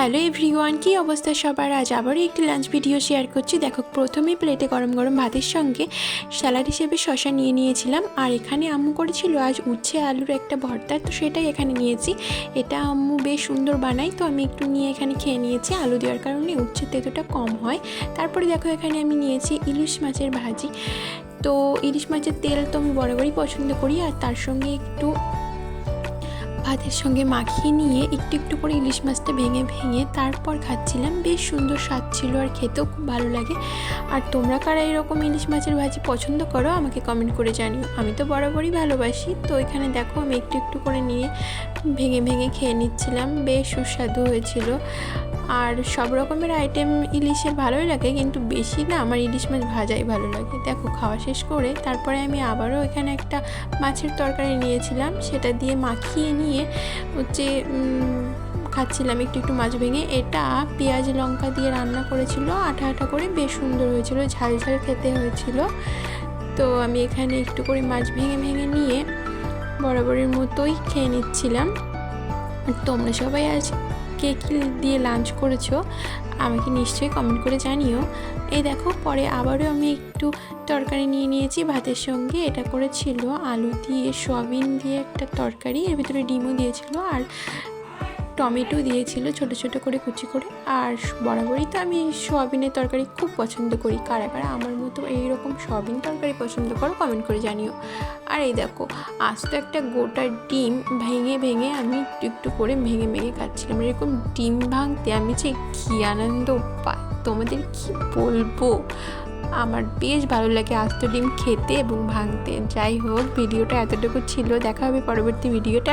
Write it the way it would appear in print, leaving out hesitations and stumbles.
Hello everyone, কী অবস্থা সবার? আজ আবারও একটি লাঞ্চ ভিডিও শেয়ার করছি। দেখো, প্রথমেই প্লেটে গরম গরম ভাতের সঙ্গে স্যালাড হিসেবে শসা নিয়ে নিয়েছিলাম। আর এখানে আম্মু করেছিল আজ উচ্ছে আলুর একটা ভর্তা, তো সেটাই এখানে নিয়েছি। এটা আম্মু বেশ সুন্দর বানায়, তো আমি একটু নিয়ে এখানে খেয়ে নিয়েছি। আলু দেওয়ার কারণে উচ্ছের তেতোটা কম হয়। তারপরে দেখো, এখানে আমি নিয়েছি ইলিশ মাছের ভাজি। তো ইলিশ মাছের তেল তো আমি বরাবরই পছন্দ করি, আর তার সঙ্গে একটু ভাতের সঙ্গে মাখিয়ে নিয়ে একটু একটু করে ইলিশ মাছটা ভেঙে ভেঙে তারপর খাচ্ছিলাম। বেশ সুন্দর স্বাদ ছিল আর খেতেও খুব ভালো লাগে। আর তোমরা কারা এরকম ইলিশ মাছের ভাজি পছন্দ করো আমাকে কমেন্ট করে জানিও। আমি তো বরাবরই ভালোবাসি। তো এখানে দেখো, আমি একটু একটু করে নিয়ে ভেঙে ভেঙে খেয়ে নিচ্ছিলাম। বেশ সুস্বাদু হয়েছিল। আর সব রকমের আইটেম ইলিশের ভালোই লাগে, কিন্তু বেশি না আমার ইলিশ মাছ ভাজাই ভালো লাগে। দেখো, খাওয়া শেষ করে তারপরে আমি আবারও এখানে একটা মাছের তরকারি নিয়েছিলাম, সেটা দিয়ে মাখিয়ে নিয়ে খাচ্ছিলাম একটু একটু মাছ ভেঙে। এটা পেঁয়াজ লঙ্কা দিয়ে রান্না করেছিল, আঠা আঠা করে, বেশ সুন্দর হয়েছিল, ঝাল ঝাল খেতে হয়েছিল। তো আমি এখানে একটু করে মাছ ভেঙে ভেঙে নিয়ে বরাবরের মতোই খেয়ে নিচ্ছিলাম। তোমরা সবাই আজ কে কী দিয়ে লাঞ্চ করেছো আমাকে নিশ্চয়ই কমেন্ট করে জানিও। এই দেখো, পরে আবারও আমি একটু তরকারি নিয়ে নিয়েছি ভাতের সঙ্গে। এটা করেছিল আলু দিয়ে সয়াবিন দিয়ে একটা তরকারি, এর ভিতরে ডিমও দিয়েছিল আর টমেটো দিয়েছিল ছোট ছোট করে কুচি করে। আর বরাবরই তো আমি সয়াবিনের তরকারি খুব পছন্দ করি। কারা কারা আমার মতো এইরকম সয়াবিন তরকারি পছন্দ করো কমেন্ট করে জানিও। আর এই দেখো, আজ তো একটা গোটা ডিম ভেঙে ভেঙে আমি একটু একটু করে ভেঙে ভেঙে খাচ্ছিলাম। এরকম ডিম ভাঙতে আমি যে কী আনন্দ পাই তোমাদের কি বলবো। আমার বেশ ভালো লাগে আস্ত ডিম খেতে এবং ভাঙতে। যাই হোক, ভিডিওটা এতটুকু ছিল। দেখা হবে পরবর্তী ভিডিওটা।